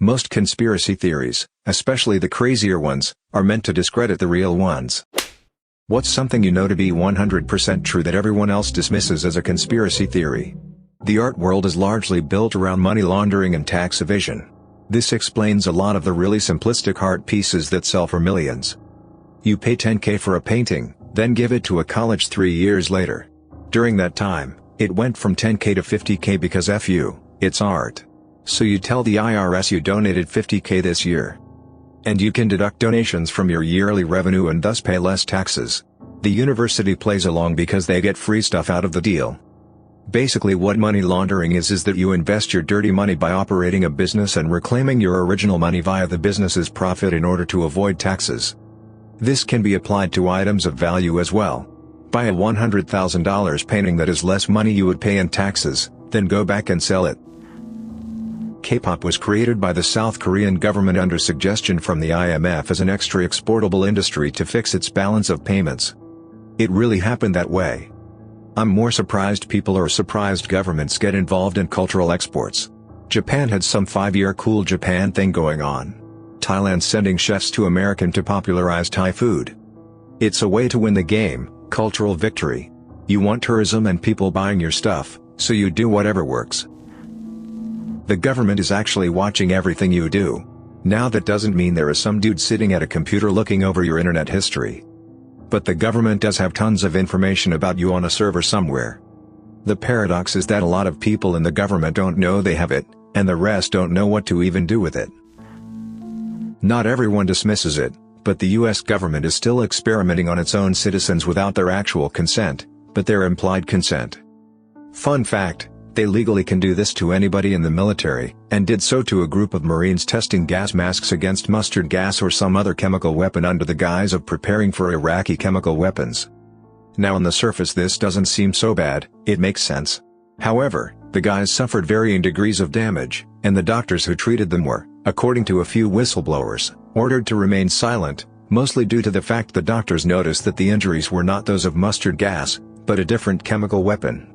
Most conspiracy theories, especially the crazier ones, are meant to discredit the real ones. What's something you know to be 100% true that everyone else dismisses as a conspiracy theory? The art world is largely built around money laundering and tax evasion. This explains a lot of the really simplistic art pieces that sell for millions. You pay $10K for a painting, then give it to a college 3 years later. During that time, it went from $10K to $50K because F you, it's art. So you tell the IRS you donated $50K this year. And you can deduct donations from your yearly revenue and thus pay less taxes. The university plays along because they get free stuff out of the deal. Basically what money laundering is that you invest your dirty money by operating a business and reclaiming your original money via the business's profit in order to avoid taxes. This can be applied to items of value as well. Buy a $100,000 painting that is less money you would pay in taxes, then go back and sell it. K-pop was created by the South Korean government under suggestion from the IMF as an extra exportable industry to fix its balance of payments. It really happened that way. I'm more surprised people or surprised governments get involved in cultural exports. Japan had some 5-year Cool Japan thing going on. Thailand sending chefs to America to popularize Thai food. It's a way to win the game, cultural victory. You want tourism and people buying your stuff, so you do whatever works. The government is actually watching everything you do. Now that doesn't mean there is some dude sitting at a computer looking over your internet history. But the government does have tons of information about you on a server somewhere. The paradox is that a lot of people in the government don't know they have it, and the rest don't know what to even do with it. Not everyone dismisses it, but the US government is still experimenting on its own citizens without their actual consent, but their implied consent. Fun fact, they legally can do this to anybody in the military, and did so to a group of Marines testing gas masks against mustard gas or some other chemical weapon under the guise of preparing for Iraqi chemical weapons. Now on the surface this doesn't seem so bad, it makes sense. However, the guys suffered varying degrees of damage, and the doctors who treated them were, according to a few whistleblowers, ordered to remain silent, mostly due to the fact the doctors noticed that the injuries were not those of mustard gas, but a different chemical weapon.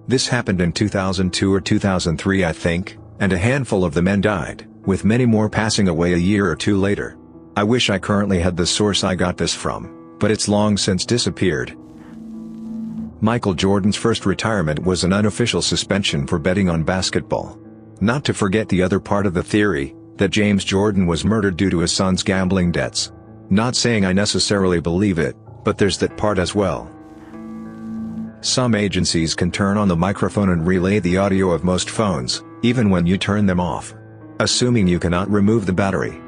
This happened in 2002 or 2003 I think, and a handful of the men died, with many more passing away a year or two later. I wish I currently had the source I got this from, but it's long since disappeared. Michael Jordan's first retirement was an unofficial suspension for betting on basketball. Not to forget the other part of the theory, that James Jordan was murdered due to his son's gambling debts. Not saying I necessarily believe it, but there's that part as well. Some agencies can turn on the microphone and relay the audio of most phones, even when you turn them off. Assuming you cannot remove the battery.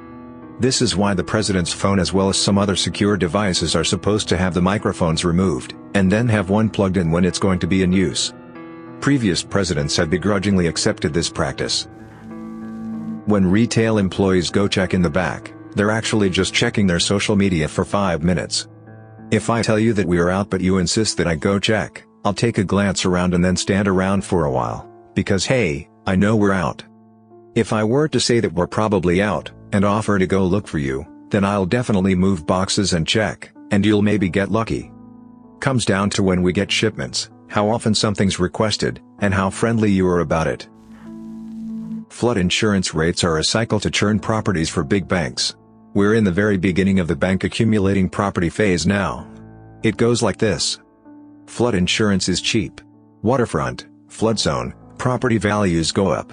This is why the president's phone as well as some other secure devices are supposed to have the microphones removed, and then have one plugged in when it's going to be in use. Previous presidents have begrudgingly accepted this practice. When retail employees go check in the back, they're actually just checking their social media for 5 minutes. If I tell you that we are out but you insist that I go check, I'll take a glance around and then stand around for a while, because hey, I know we're out. If I were to say that we're probably out, and offer to go look for you, then I'll definitely move boxes and check, and you'll maybe get lucky. Comes down to when we get shipments, how often something's requested, and how friendly you are about it. Flood insurance rates are a cycle to churn properties for big banks. We're in the very beginning of the bank accumulating property phase now. It goes like this. Flood insurance is cheap. Waterfront, flood zone, property values go up.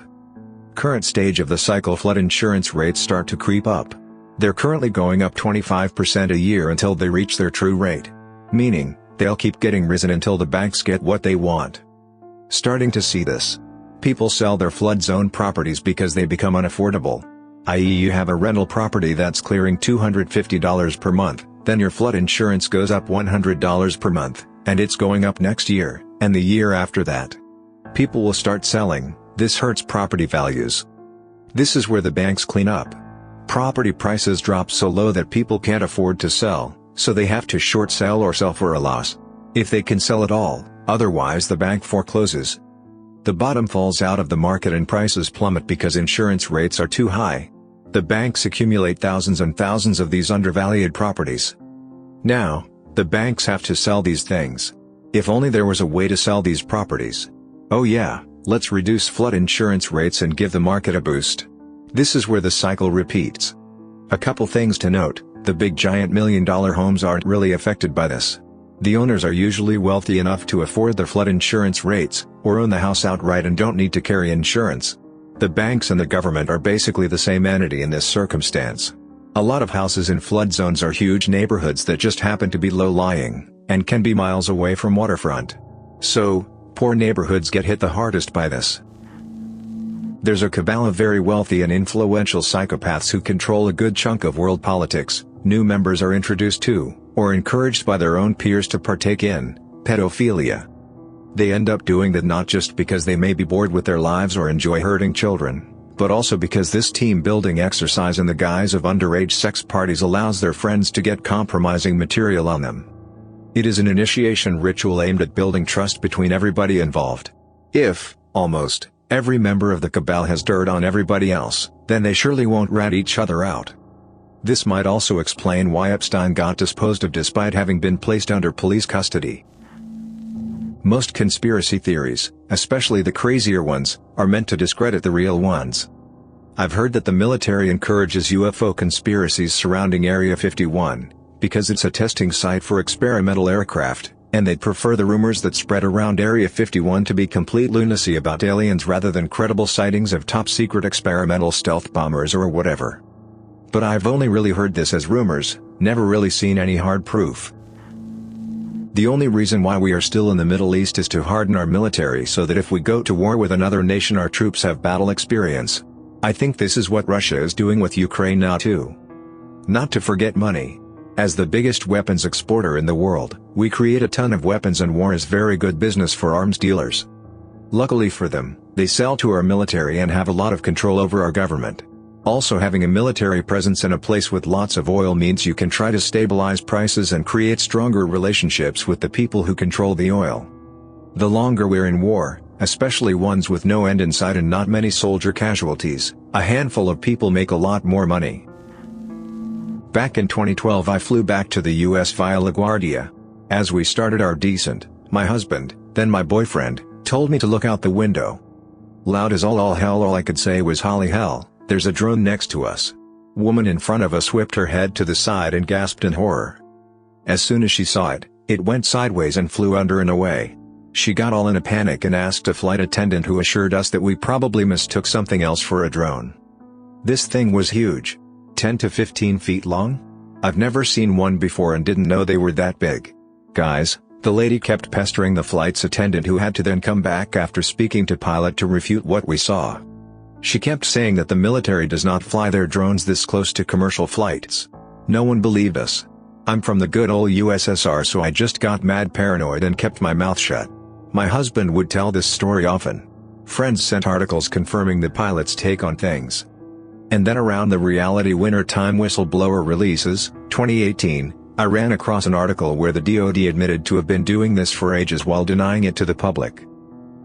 Current stage of the cycle, flood insurance rates start to creep up. They're currently going up 25% a year until they reach their true rate. Meaning, they'll keep getting risen until the banks get what they want. Starting to see this. People sell their flood zone properties because they become unaffordable. I.e. you have a rental property that's clearing $250 per month, then your flood insurance goes up $100 per month, and it's going up next year, and the year after that. People will start selling, this hurts property values. This is where the banks clean up. Property prices drop so low that people can't afford to sell, so they have to short sell or sell for a loss. If they can sell at all, otherwise the bank forecloses. The bottom falls out of the market and prices plummet because insurance rates are too high. The banks accumulate thousands and thousands of these undervalued properties. Now, the banks have to sell these things. If only there was a way to sell these properties. Oh yeah, let's reduce flood insurance rates and give the market a boost. This is where the cycle repeats. A couple things to note: the big giant million-dollar homes aren't really affected by this. The owners are usually wealthy enough to afford their flood insurance rates, or own the house outright and don't need to carry insurance. The banks and the government are basically the same entity in this circumstance. A lot of houses in flood zones are huge neighborhoods that just happen to be low-lying, and can be miles away from waterfront. So, poor neighborhoods get hit the hardest by this. There's a cabal of very wealthy and influential psychopaths who control a good chunk of world politics. New members are introduced to, or encouraged by their own peers to partake in, pedophilia. They end up doing that not just because they may be bored with their lives or enjoy hurting children, but also because this team-building exercise in the guise of underage sex parties allows their friends to get compromising material on them. It is an initiation ritual aimed at building trust between everybody involved. If, almost, every member of the cabal has dirt on everybody else, then they surely won't rat each other out. This might also explain why Epstein got disposed of despite having been placed under police custody. Most conspiracy theories, especially the crazier ones, are meant to discredit the real ones. I've heard that the military encourages UFO conspiracies surrounding Area 51, because it's a testing site for experimental aircraft, and they'd prefer the rumors that spread around Area 51 to be complete lunacy about aliens rather than credible sightings of top-secret experimental stealth bombers or whatever. But I've only really heard this as rumors, never really seen any hard proof. The only reason why we are still in the Middle East is to harden our military so that if we go to war with another nation our troops have battle experience. I think this is what Russia is doing with Ukraine now too. Not to forget money. As the biggest weapons exporter in the world, we create a ton of weapons and war is very good business for arms dealers. Luckily for them, they sell to our military and have a lot of control over our government. Also, having a military presence in a place with lots of oil means you can try to stabilize prices and create stronger relationships with the people who control the oil. The longer we're in war, especially ones with no end in sight and not many soldier casualties, a handful of people make a lot more money. Back in 2012 I flew back to the US via LaGuardia. As we started our descent, my husband, then my boyfriend, told me to look out the window. Loud as all hell, all I could say was holy hell. There's a drone next to us. Woman in front of us whipped her head to the side and gasped in horror. As soon as she saw it, it went sideways and flew under and away. She got all in a panic and asked a flight attendant who assured us that we probably mistook something else for a drone. This thing was huge. 10 to 15 feet long? I've never seen one before and didn't know they were that big. Guys, the lady kept pestering the flight's attendant who had to then come back after speaking to pilot to refute what we saw. She kept saying that the military does not fly their drones this close to commercial flights. No one believed us. I'm from the good old USSR, so I just got mad paranoid and kept my mouth shut. My husband would tell this story often. Friends sent articles confirming the pilot's take on things. And then around the reality winter time whistleblower releases, 2018, I ran across an article where the DoD admitted to have been doing this for ages while denying it to the public.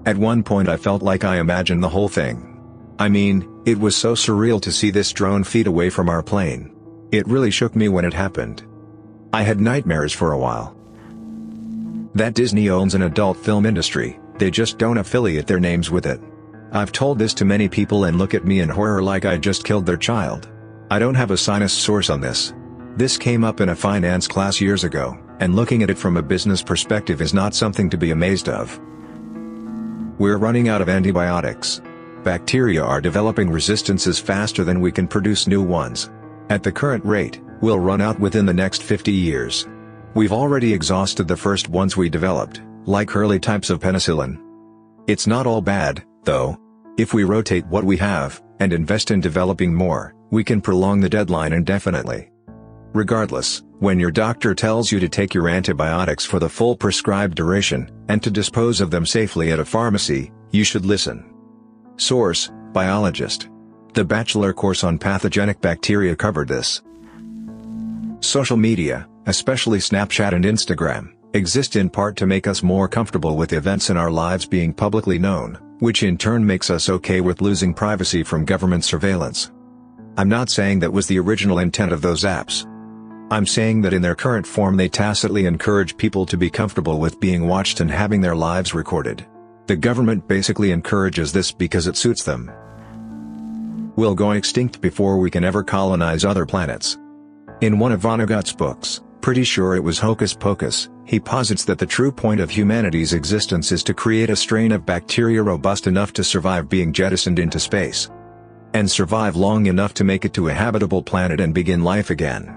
At one point I felt like I imagined the whole thing. I mean, it was so surreal to see this drone feet away from our plane. It really shook me when it happened. I had nightmares for a while. That Disney owns an adult film industry, they just don't affiliate their names with it. I've told this to many people and look at me in horror like I just killed their child. I don't have a sinus source on this. This came up in a finance class years ago, and looking at it from a business perspective is not something to be amazed of. We're running out of antibiotics. Bacteria are developing resistances faster than we can produce new ones. At the current rate, we'll run out within the next 50 years. We've already exhausted the first ones we developed, like early types of penicillin. It's not all bad, though. If we rotate what we have, and invest in developing more, we can prolong the deadline indefinitely. Regardless, when your doctor tells you to take your antibiotics for the full prescribed duration, and to dispose of them safely at a pharmacy, you should listen. Source: Biologist. The bachelor course on pathogenic bacteria covered this. Social media, especially Snapchat and Instagram, exist in part to make us more comfortable with events in our lives being publicly known, which in turn makes us okay with losing privacy from government surveillance. I'm not saying that was the original intent of those apps. I'm saying that in their current form they tacitly encourage people to be comfortable with being watched and having their lives recorded. The government basically encourages this because it suits them. We'll go extinct before we can ever colonize other planets. In one of Vonnegut's books, pretty sure it was Hocus Pocus, he posits that the true point of humanity's existence is to create a strain of bacteria robust enough to survive being jettisoned into space. And survive long enough to make it to a habitable planet and begin life again.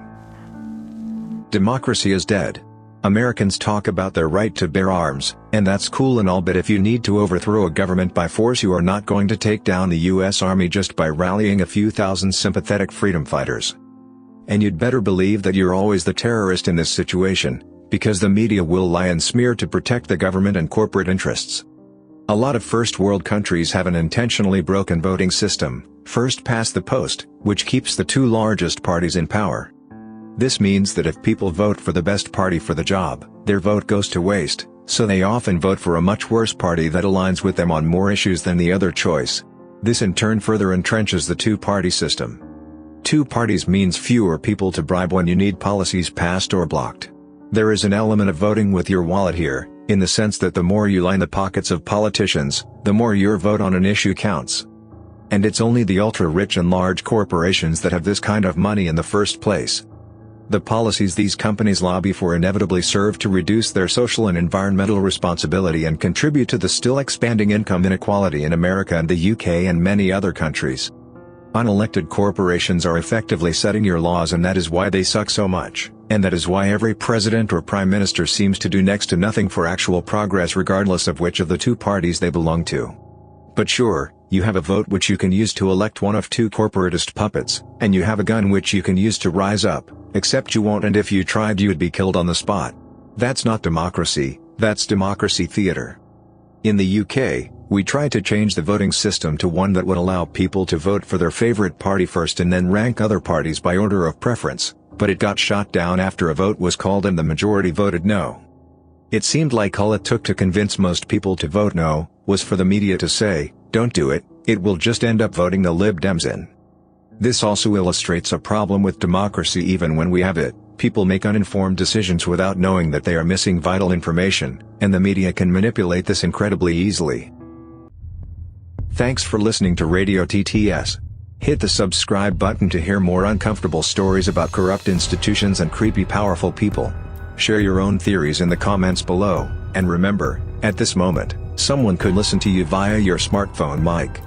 Democracy is dead. Americans talk about their right to bear arms, and that's cool and all, but if you need to overthrow a government by force, you are not going to take down the US Army just by rallying a few thousand sympathetic freedom fighters. And you'd better believe that you're always the terrorist in this situation, because the media will lie and smear to protect the government and corporate interests. A lot of first world countries have an intentionally broken voting system, first past the post, which keeps the two largest parties in power. This means that if people vote for the best party for the job, their vote goes to waste, so they often vote for a much worse party that aligns with them on more issues than the other choice. This in turn further entrenches the two-party system. Two parties means fewer people to bribe when you need policies passed or blocked. There is an element of voting with your wallet here, in the sense that the more you line the pockets of politicians, the more your vote on an issue counts. And it's only the ultra-rich and large corporations that have this kind of money in the first place. The policies these companies lobby for inevitably serve to reduce their social and environmental responsibility and contribute to the still expanding income inequality in America and the UK and many other countries. Unelected corporations are effectively setting your laws, and that is why they suck so much, and that is why every president or prime minister seems to do next to nothing for actual progress regardless of which of the two parties they belong to. But sure, you have a vote which you can use to elect one of two corporatist puppets, and you have a gun which you can use to rise up. Except you won't, and if you tried you'd be killed on the spot. That's not democracy, that's democracy theater. In the UK, we tried to change the voting system to one that would allow people to vote for their favorite party first and then rank other parties by order of preference, but it got shot down after a vote was called and the majority voted no. It seemed like all it took to convince most people to vote no, was for the media to say, "Don't do it, it will just end up voting the Lib Dems in." This also illustrates a problem with democracy. Even when we have it, people make uninformed decisions without knowing that they are missing vital information, and the media can manipulate this incredibly easily. Thanks for listening to Radio TTS. Hit the subscribe button to hear more uncomfortable stories about corrupt institutions and creepy powerful people. Share your own theories in the comments below, and remember, at this moment, someone could listen to you via your smartphone mic.